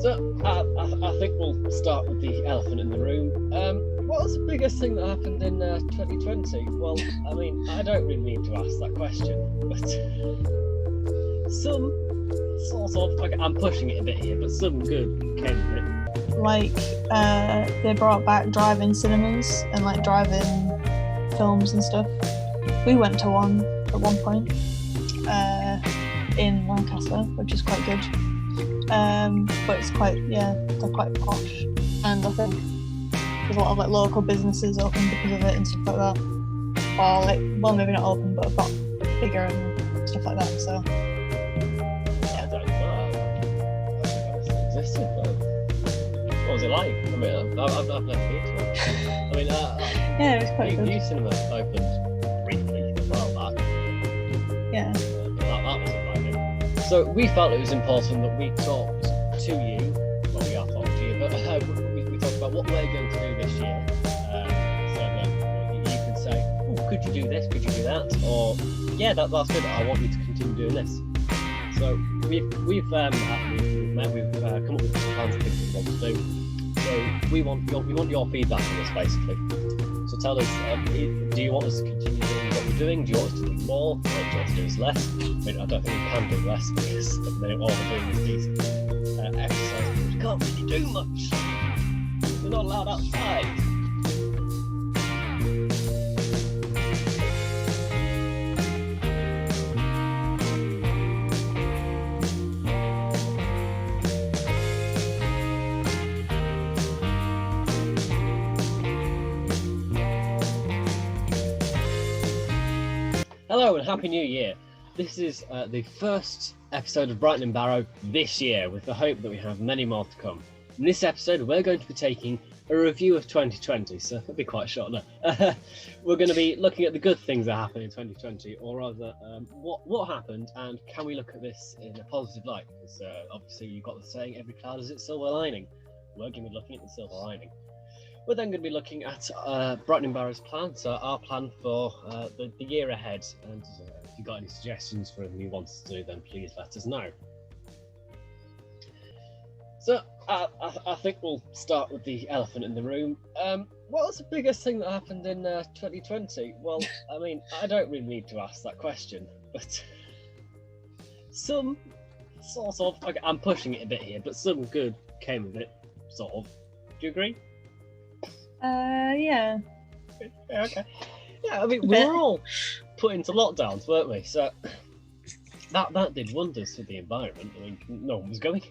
So I think we'll start with the elephant in the room. What was the biggest thing that happened in 2020? Well, I mean, I don't really need to ask that question, but some sort of, like, I'm pushing it a bit here, but some good came of it. Like, they brought back drive-in cinemas and like drive-in films and stuff. We went to one at one point in Lancaster, which is quite good. But it's quite, they're quite posh, and I think there's a lot of like local businesses open because of it and stuff like that. Or like, well, maybe not open, but have got bigger and stuff like that. So I don't know. I think that still existed, but what was it like? I mean, I've never been to one. I mean, yeah, it was quite good. New cinema opened briefly a while back. Yeah. But that wasn't right then. So we felt it was important that we talked to you. Well, we are talking to you, but we talked about what we're going to do this year. So that you can say, "Oh, could you do this? Could you do that?" Or, "Yeah, that's good. I want you to continue doing this." So we've come up with plans of things we want to do. So we want your feedback on this, basically. So tell us, do you want us to continue doing what we're doing? Do you want us to do more? Or do you want us to do less? I mean, I don't think we can do less because at the minute all we're doing is these exercises. We can't really do much. We're not allowed outside. Hello and Happy New Year. This is the first episode of Brightening Barrow this year, with the hope that we have many more to come. In this episode, we're going to be taking a review of 2020, so it'll be quite short now. We're going to be looking at the good things that happened in 2020, or rather, what happened, and can we look at this in a positive light? Because obviously you've got the saying, every cloud has its silver lining. We're going to be looking at the silver lining. We're then going to be looking at Brightening Barrow's plan, so our plan for the year ahead. And if you've got any suggestions for anything you want us to do, then please let us know. So I think we'll start with the elephant in the room. What was the biggest thing that happened in 2020? Well, I mean, I don't really need to ask that question, but some sort of, okay, I'm pushing it a bit here, but some good came of it, sort of. Do you agree? Yeah. Yeah, okay. Yeah, I mean, we were all put into lockdowns, weren't we? So that did wonders for the environment. I mean, no one was going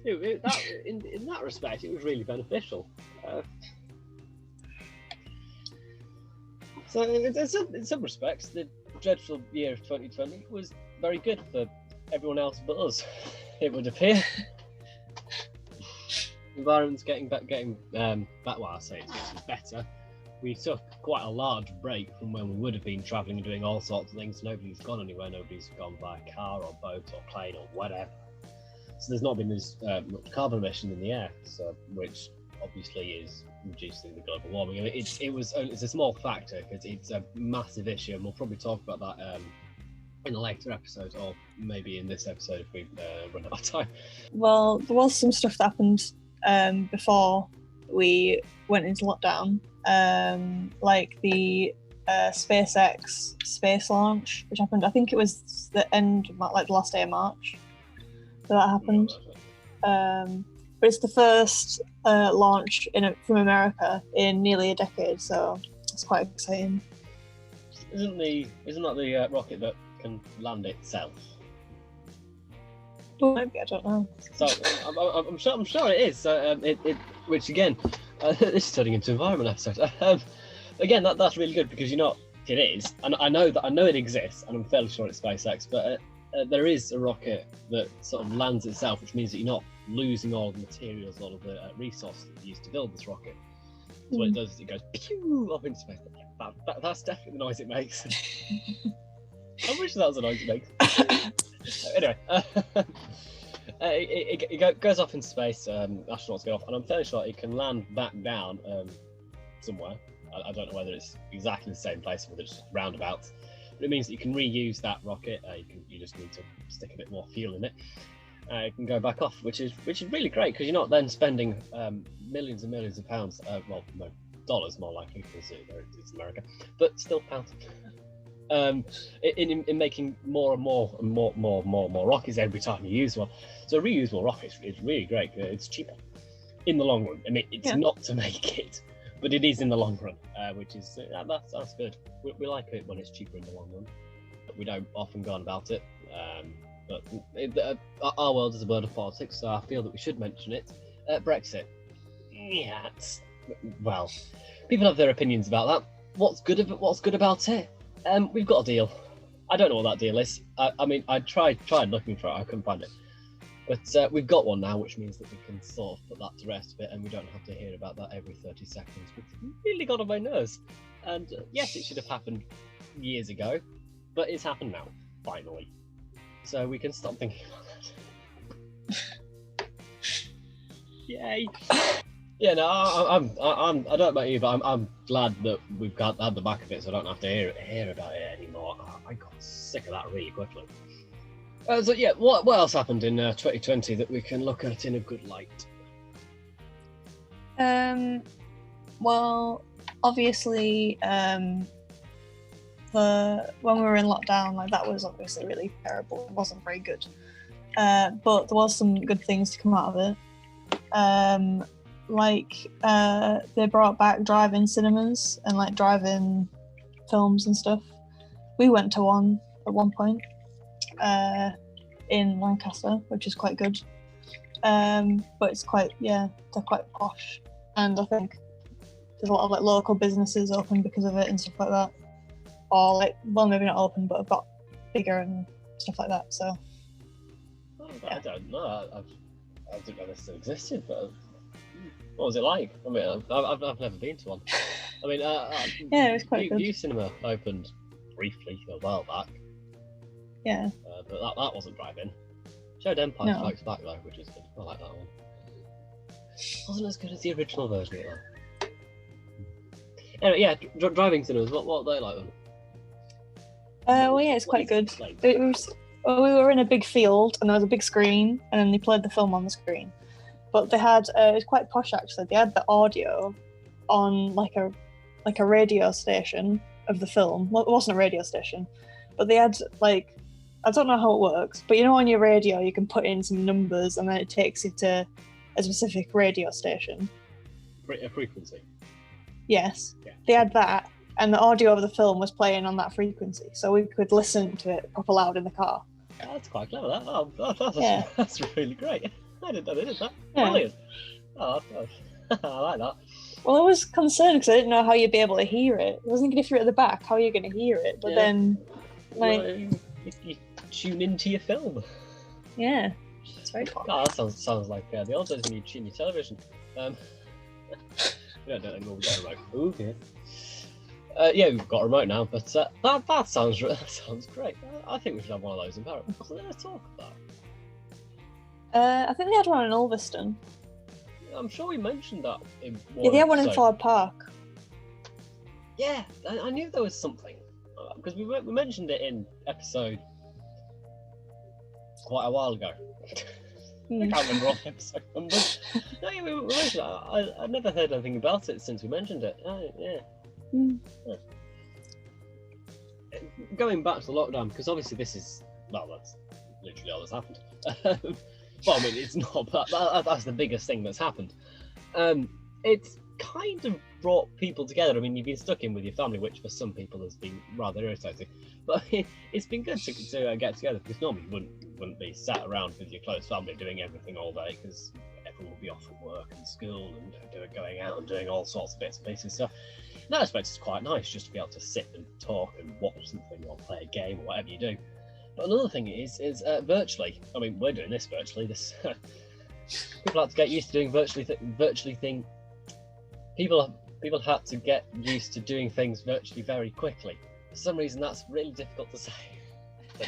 anywhere. In that respect, it was really beneficial. So in some respects, the dreadful year of 2020 was very good for everyone else but us, it would appear. Environment's getting back. Well, I say it's getting better. We took quite a large break from when we would have been travelling and doing all sorts of things. Nobody's gone anywhere. Nobody's gone by car or boat or plane or whatever. So there's not been as much carbon emission in the air, so which obviously is reducing the global warming. I mean, it's a small factor because it's a massive issue, and we'll probably talk about that in a later episode, or maybe in this episode if we run out of time. Well, there was some stuff that happened before we went into lockdown, like the SpaceX space launch, which happened, I think it was the end, like the last day of March that happened. But it's the first launch from America in nearly a decade, so it's quite exciting. Isn't that the rocket that can land itself? Maybe, I don't know. So I'm sure it is. So which again, this is turning into environment episode. Again, that's really good because it is, and I know it exists, and I'm fairly sure it's SpaceX. But there is a rocket that sort of lands itself, which means that you're not losing all the materials, all of the resources that you used to build this rocket. So what it does is it goes pew off into space. That's definitely the noise it makes. I wish that was the noise it makes. Anyway, it goes off into space. Astronauts go off, and I'm fairly sure it can land back down somewhere. I don't know whether it's exactly the same place or whether it's just roundabouts. But it means that you can reuse that rocket. You just need to stick a bit more fuel in it. it can go back off, which is really great because you're not then spending millions and millions of pounds. Well, no, dollars more likely because it's America, but still pounds. In making more and more rockets every time you use one. So a reusable rocket is really great. It's cheaper in the long run. I mean, it's not to make it, but it is in the long run, which is that's good. We like it when it's cheaper in the long run. We don't often go on about it, but our world is a world of politics, so I feel that we should mention it. Brexit. Yeah, well, people have their opinions about that. What's good about it? We've got a deal. I don't know what that deal is. I mean, I tried looking for it. I couldn't find it. But we've got one now, which means that we can sort of put that to rest a bit, and we don't have to hear about that every 30 seconds, which really got on my nerves. And yes, it should have happened years ago, but it's happened now, finally. So we can stop thinking about that. Yay! Yeah, no, I don't know about you, but I'm glad that we've had the back of it, so I don't have to hear about it anymore. Oh, I got sick of that really quickly. So yeah, what else happened in 2020 that we can look at in a good light? Well, obviously, when we were in lockdown, like that was obviously really terrible. It wasn't very good. But there was some good things to come out of it. They brought back drive-in cinemas and like drive-in films and stuff. We went to one at one point in Lancaster, which is quite good. But it's they're quite posh, and I think there's a lot of like local businesses open because of it and stuff like that, or like, well, maybe not open, but have got bigger and stuff like that. So I don't know. I didn't know this still existed, but what was it like? I mean, I've never been to one. I mean, yeah, it was quite good. New Cinema opened briefly a while back. Yeah. But that wasn't drive-in. Showed Empire Strikes Back though, which is good. I like that one. Wasn't as good as the original version of it though. Anyway, yeah, driving cinemas. What are they like then? Well, yeah, it's quite good. We were in a big field and there was a big screen, and then they played the film on the screen. But they had it was quite posh actually. They had the audio on like a radio station of the film. Well, it wasn't a radio station, but they had like, I don't know how it works, but you know, on your radio you can put in some numbers and then it takes you to a specific radio station. A frequency. Yes. Yeah. They had that, and the audio of the film was playing on that frequency, so we could listen to it proper loud in the car. Yeah, that's quite clever. That's really great. I didn't know they did that. Yeah. Brilliant. Oh, I like that. Well, I was concerned because I didn't know how you'd be able to hear it. I was thinking if you're at the back, how are you going to hear it? But then, like, you tune into your film. Yeah, it's very cool. Oh, that sounds like the old days when you tune your television. We don't know anymore. We've got a remote. Okay. Yeah, we've got a remote now, but that sounds great. I think we should have one of those in Barrow. Wasn't there a talk of that? I think they had one in Ulverston. I'm sure we mentioned that in one. Yeah, they had one in Ford Park. Yeah, I knew there was something because we mentioned it in episode quite a while ago. I can't remember all the episode numbers. No, yeah, we mentioned it. I've never heard anything about it since we mentioned it. Yeah. Yeah. Going back to the lockdown, because obviously that's literally all that's happened. Well, I mean, it's not, but that's the biggest thing that's happened. It's kind of brought people together. I mean, you've been stuck in with your family, which for some people has been rather irritating. But it's been good to get together, because normally you wouldn't be sat around with your close family doing everything all day, because everyone will be off at work and school and going out and doing all sorts of bits and pieces. So in that aspect, it's quite nice just to be able to sit and talk and watch something or play a game or whatever you do. But another thing is virtually. I mean, we're doing this virtually. People have to get used to doing virtually thing. People had to get used to doing things virtually very quickly. For some reason, that's really difficult to say. But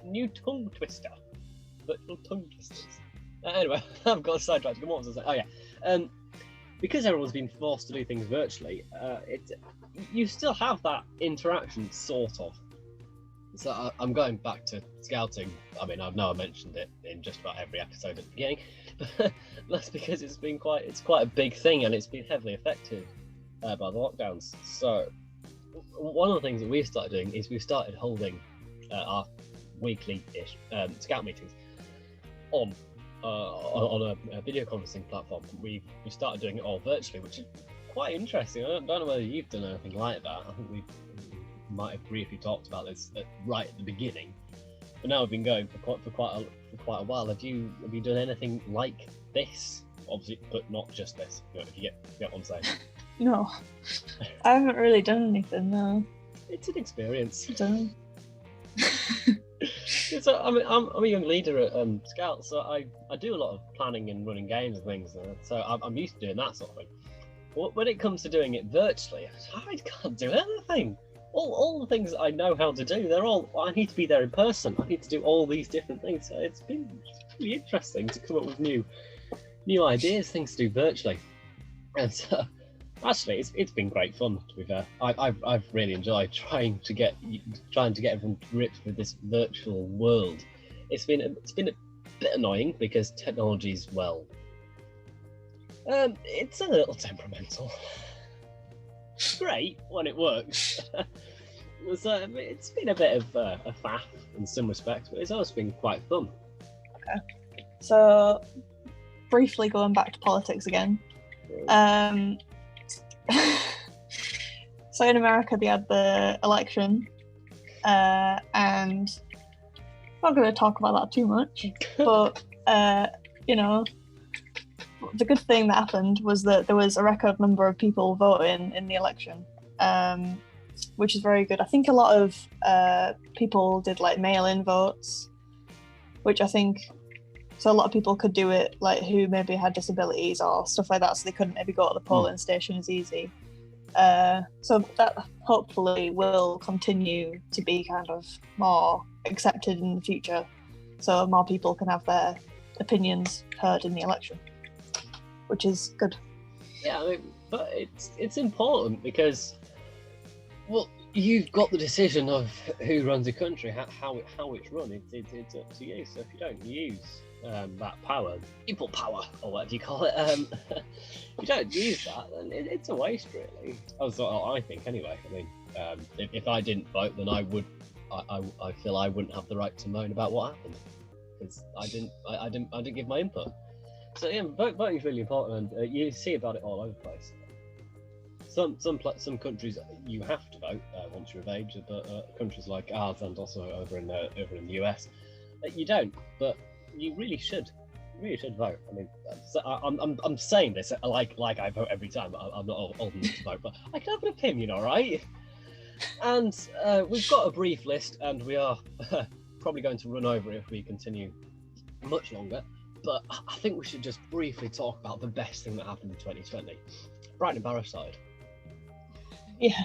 new tongue twister, virtual tongue twisters. Anyway, I've got sidetracked. What was I saying? Oh yeah, because everyone's been forced to do things virtually, you still have that interaction, sort of. So I'm going back to scouting. I mean, I know I mentioned it in just about every episode at the beginning, but that's because it's quite a big thing, and it's been heavily affected by the lockdowns. So one of the things that we've started doing is we've started holding our weekly-ish scout meetings on a video conferencing platform. We started doing it all virtually, which is quite interesting. I don't know whether you've done anything like that. I think we might have briefly talked about this right at the beginning, but now we've been going for quite a while. Have you done anything like this? Obviously, but not just this. If you get what I'm saying. No, I haven't really done anything. No, It's an experience. I don't. So I'm a young leader at Scout, so I do a lot of planning and running games and things. So I'm used to doing that sort of thing. But when it comes to doing it virtually, I can't do anything. All the things that I know how to do, I need to be there in person. I need to do all these different things. So it's been really interesting to come up with new ideas, things to do virtually. And so, actually, it's been great fun. To be fair, I've really enjoyed trying to get everyone to grips with this virtual world. It's been a bit annoying because technology's it's a little temperamental. Great when it works. It's been a bit of a faff in some respects, but it's also been quite fun. Okay. So, briefly going back to politics again. So in America, they had the election, and I'm not going to talk about that too much, but the good thing that happened was that there was a record number of people voting in the election, which is very good. I think a lot of people did like mail-in votes, which I think, so a lot of people could do it, like who maybe had disabilities or stuff like that, so they couldn't maybe go to the polling station as easy. So that hopefully will continue to be kind of more accepted in the future, so more people can have their opinions heard in the election, which is good. Yeah, I mean, but it's important because, well, you've got the decision of who runs the country, how it's run. It's up to you. So if you don't use that power, people power, or whatever you call it, if you don't use that, then it's a waste, really. That's what I think, anyway. I mean, if I didn't vote, then I feel I wouldn't have the right to moan about what happened because I didn't give my input. So yeah, voting is really important, and you see about it all over the place. Some countries you have to vote once you're of age, but countries like ours and also over in the US, you don't. But you really should. You really should vote. I mean, I'm saying this like I vote every time. I'm not old enough to vote, but I can have an opinion, all right? And we've got a brief list, and we are probably going to run over it if we continue much longer. But I think we should just briefly talk about the best thing that happened in 2020. Brightening Barrow side. Yeah.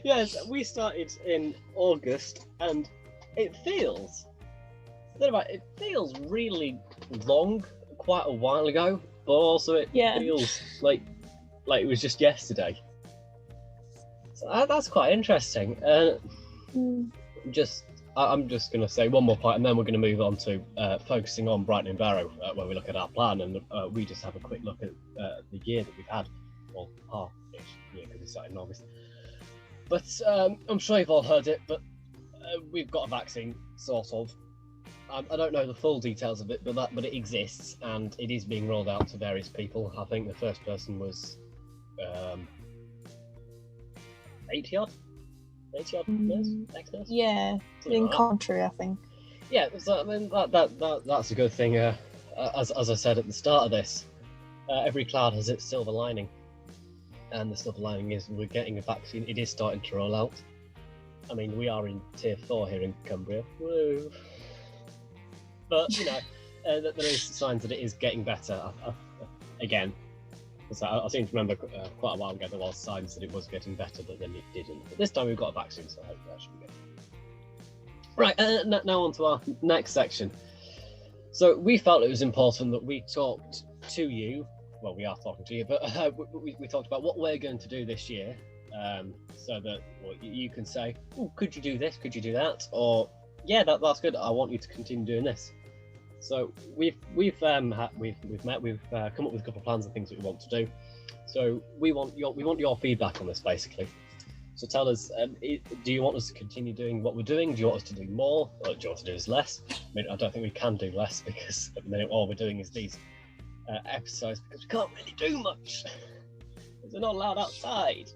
Yes, we started in August, and it feels really long, quite a while ago, but also it feels like it was just yesterday. So that's quite interesting. I'm just going to say one more point, and then we're going to move on to focusing on Brightening Barrow, where we look at our plan, and we just have a quick look at the year that we've had, well, half-ish year, because we started in August. But I'm sure you've all heard it, but we've got a vaccine, sort of. I don't know the full details of it, but it exists, and it is being rolled out to various people. I think the first person was 80-odd? 80-odd nurse? Yeah, in country, I think. Yeah, so I mean that's a good thing. As I said at the start of this, every cloud has its silver lining, and the silver lining is we're getting a vaccine. It is starting to roll out. I mean, we are in tier 4 here in Cumbria. Woo! But there is signs that it is getting better again. So I seem to remember quite a while ago there was signs that it was getting better, but then it didn't. But this time we've got a vaccine, so hopefully that should be good. Right, now on to our next section. So we felt it was important that we talked to you. Well, we are talking to you, but we talked about what we're going to do this year. so that you can say, "Oh, could you do this? Could you do that?" Or, "Yeah, that's good. I want you to continue doing this." So we've met. We've come up with a couple of plans and things that we want to do. So we want your feedback on this, basically. So tell us, do you want us to continue doing what we're doing? Do you want us to do more, or do you want to do less? I mean, I don't think we can do less, because at the minute all we're doing is these episodes, because we can't really do much. Because we're not allowed outside.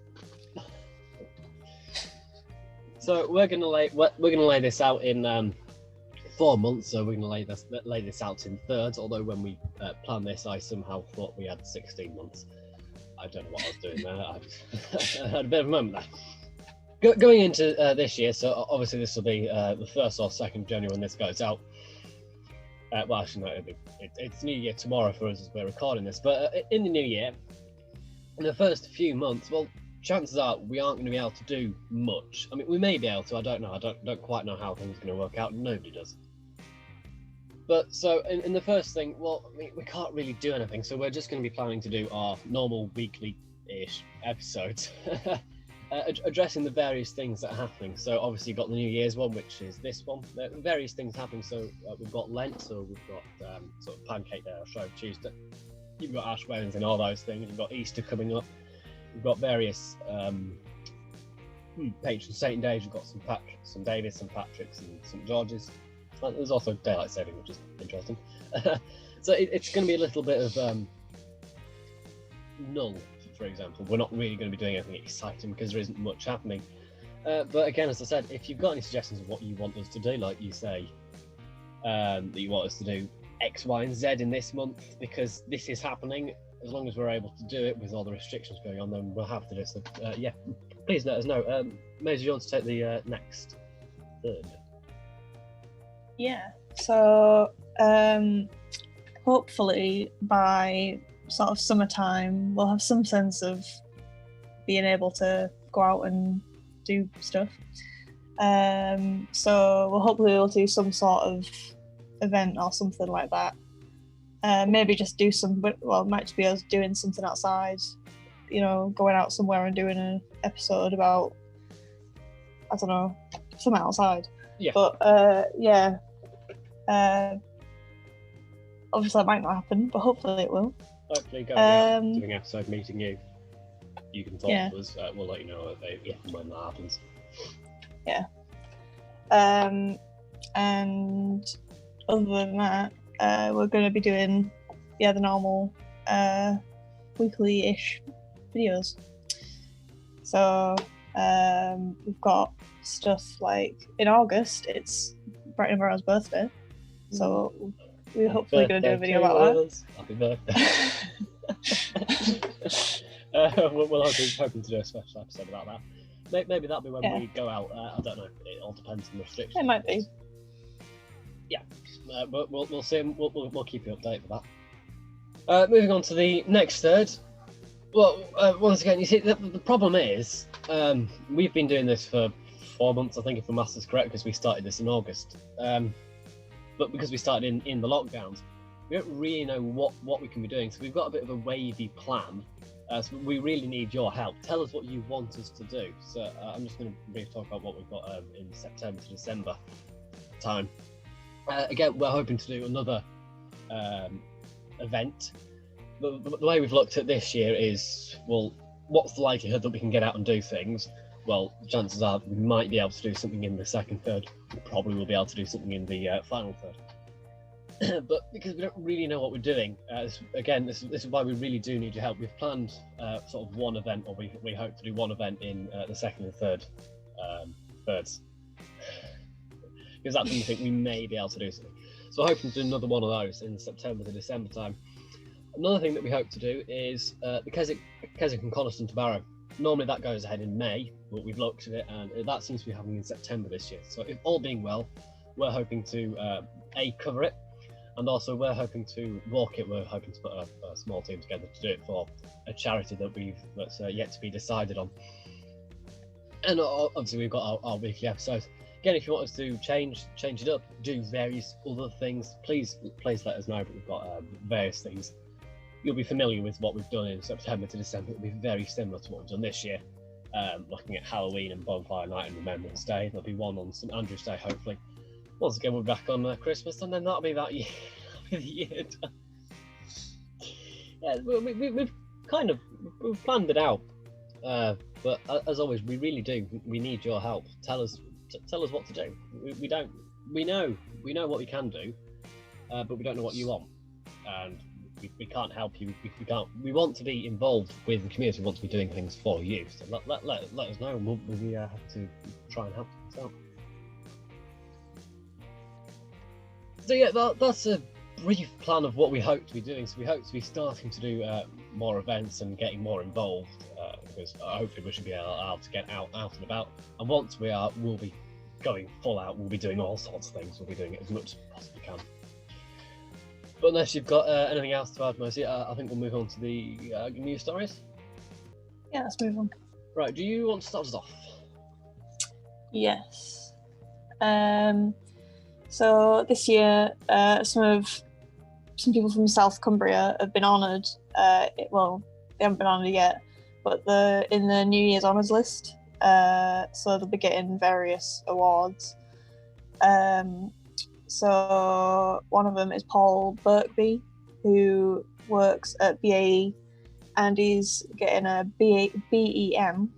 So we're gonna lay this out in 4 months. So we're gonna lay this out in thirds. Although when we planned this, I somehow thought we had 16 months. I don't know what I was doing there. I had a bit of a moment there. Going into this year, so obviously this will be the 1st or 2nd of January when this goes out. Well, actually, no, it's New Year tomorrow for us as we're recording this. But in the new year, in the first few months, well, chances are we aren't going to be able to do much. I mean, we may be able to. I don't know. I don't quite know how things are going to work out. Nobody does. But so in the first thing, well, I mean, we can't really do anything. So we're just going to be planning to do our normal weekly-ish episodes, addressing the various things that are happening. So obviously you've got the New Year's one, which is this one. There are various things happening. So we've got Lent, so we've got sort of Pancake Day or Show Tuesday. You've got Ash Wednesday and all those things. You've got Easter coming up. We've got various patron saint days. We've got some Davids, some Patricks, and St George's. There's also daylight saving, which is interesting. So it's going to be a little bit of null, for example. We're not really going to be doing anything exciting because there isn't much happening. But again, as I said, if you've got any suggestions of what you want us to do, like you say that you want us to do X, Y, and Z in this month because this is happening, as long as we're able to do it with all the restrictions going on, then we'll have to do so. Yeah, please let us know. Maisie, you want to take the next third? Yeah, so hopefully by sort of summertime we'll have some sense of being able to go out and do stuff. So we'll hopefully we'll do some sort of event or something like that. Maybe just do it might just be us doing something outside, going out somewhere and doing an episode about, I don't know, something outside. Yeah. But obviously that might not happen, but hopefully it will. Hopefully going out, doing an episode, meeting you. You can talk to us. We'll let you know when that happens. Yeah. And other than that, we're going to be doing the normal weekly-ish videos. So we've got stuff like in August it's Brightening Barrow's birthday, so we're hopefully going to do a video about that. Happy birthday. We'll hoping to do a special episode about that. Maybe that'll be when we go out. I don't know. It all depends on the restrictions. It might be. Yeah, but we'll see. We'll keep you updated for that. Moving on to the next third. Well, once again, you see, the problem is we've been doing this for 4 months, I think, if my maths is correct, because we started this in August. But because we started in the lockdowns, we don't really know what we can be doing. So we've got a bit of a wavy plan. So we really need your help. Tell us what you want us to do. So I'm just going to briefly talk about what we've got in September to December time. Again, we're hoping to do another event. The way we've looked at this year is, well, what's the likelihood that we can get out and do things? Well, chances are we might be able to do something in the second third. We probably will be able to do something in the final third. But because we don't really know what we're doing, again, this is why we really do need your help. We've planned sort of one event, or we hope to do one event in the second and third thirds. Because that's when we think we may be able to do something. So we're hoping to do another one of those in September to December time. Another thing that we hope to do is the Keswick and Coniston to Barrow. Normally that goes ahead in May, but we've looked at it and that seems to be happening in September this year. So if all being well, we're hoping to cover it, and also we're hoping to walk it. We're hoping to put a small team together to do it for a charity that's yet to be decided on. And obviously we've got our weekly episodes. Again, if you want us to change it up, do various other things, please let us know. But we've got various things. You'll be familiar with what we've done in September to December. It'll be very similar to what we've done this year. looking at Halloween and Bonfire Night and Remembrance Day. There'll be one on St Andrew's Day, hopefully. Once again, we're back on Christmas, and then that'll be that year. The year done. Yeah, we've planned it out, but as always, we really do. We need your help. Tell us what to do. We know what we can do, but we don't know what you want, and we can't help you. We can't. We want to be involved with the community. We want to be doing things for you. So let us know, and we have to try and help you out. So yeah, that's a brief plan of what we hope to be doing. So we hope to be starting to do more events and getting more involved, because hopefully we should be able to get out and about. And once we are, we'll be going full out. We'll be doing all sorts of things. We'll be doing it as much as we possibly can. But unless you've got anything else to add, Maisie, I think we'll move on to the news stories. Yeah, let's move on. Right, do you want to start us off? Yes. So this year, some people from South Cumbria have been honoured. Well, they haven't been honoured yet, but in the New Year's honours list. So they'll be getting various awards. So one of them is Paul Birkby, who works at BAE, and he's getting a BEM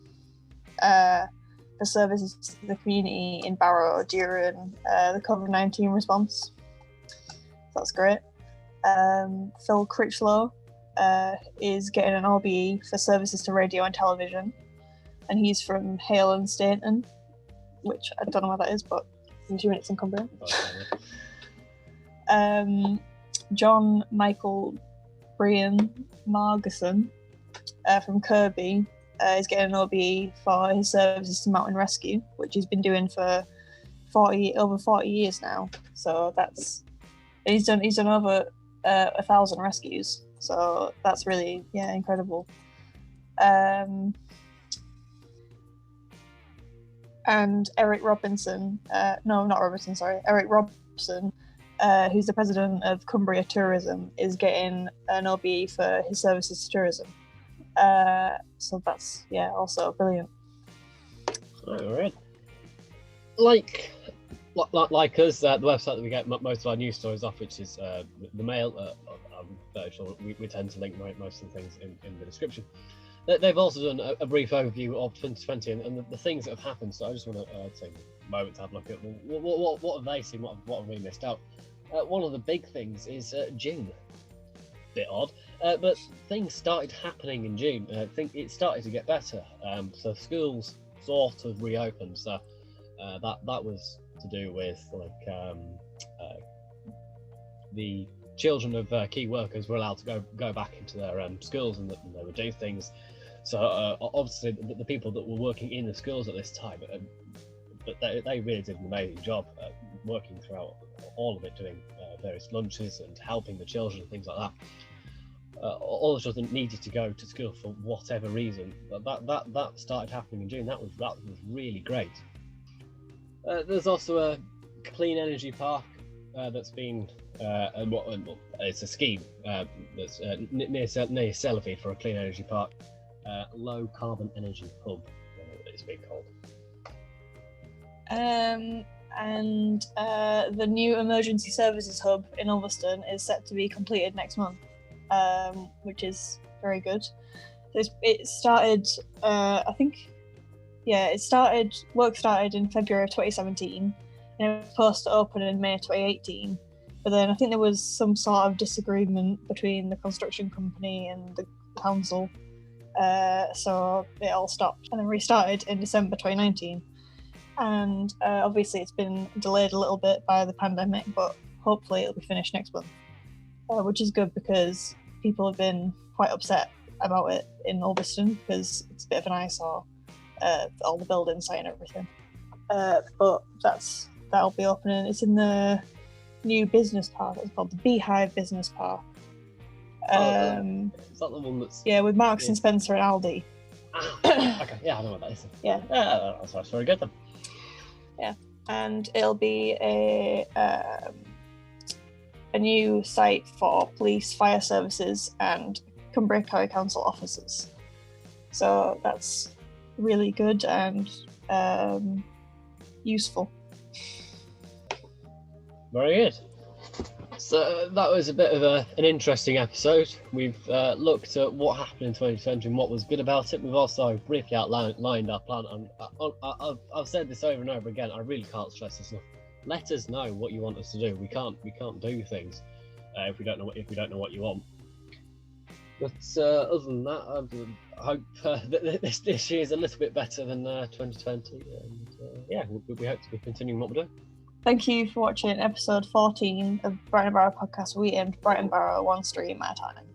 for services to the community in Barrow during the COVID-19 response. That's great. Phil Critchlow is getting an RBE for services to radio and television, and he's from Hale and Stainton, which I don't know what that is, but I'm assuming it's in Cumbria. John Michael Brian Margeson from Kirby is getting an OBE for his services to mountain rescue, which he's been doing for over 40 years now. So he's done over 1,000 rescues. So that's really incredible. And Eric Robinson, Eric Robson, who's the president of Cumbria Tourism, is getting an OBE for his services to tourism. So that's also brilliant. All right. Like us, the website that we get most of our news stories off, which is the Mail. I'm very sure we tend to link most of the things in the description. They've also done a brief overview of 2020 and the things that have happened. So I just want to take a moment to have a look at what have they seen, what have we missed out. One of the big things is June. Bit odd, but things started happening in June. I think it started to get better. So schools sort of reopened. So that was to do with the children of key workers were allowed to go back into their schools, and they would do things. So obviously the people that were working in the schools at this time, but they really did an amazing job working throughout all of it, doing various lunches and helping the children and things like that. All the children needed to go to school for whatever reason. That started happening in June. That was really great. There's also a clean energy park that's been it's a scheme that's near Sellafield for a clean energy park, low carbon energy hub. It's been called. And the new emergency services hub in Ulverston is set to be completed next month, which is very good. It started, work started in February of 2017, and it was supposed to open in May 2018. But then I think there was some sort of disagreement between the construction company and the council, so it all stopped and then restarted in December 2019. And obviously it's been delayed a little bit by the pandemic, but hopefully it'll be finished next month, which is good because people have been quite upset about it in Ulverston because it's a bit of an eyesore, all the building site and everything. But that'll be opening. It's in the new business park. It's called the Beehive Business Park. Is that the one that's... Yeah, with Marks and Spencer and Aldi. Okay, yeah, I know what that is. Yeah. That's very good then. Yeah, and it'll be a new site for police, fire services, and Cumbria County Council officers. So that's really good and useful. Very good. So that was a bit of an interesting episode. We've looked at what happened in 2020 and what was good about it. We've also briefly outlined our plan. And I've said this over and over again. I really can't stress this enough. Let us know what you want us to do. We can't do things if we don't know what you want. But other than that, I hope that this year is a little bit better than 2020. And yeah, we hope to be continuing what we're doing. Thank you for watching episode 14 of Brightening Barrow podcast. We aimed Brighton Barrow one stream at a time.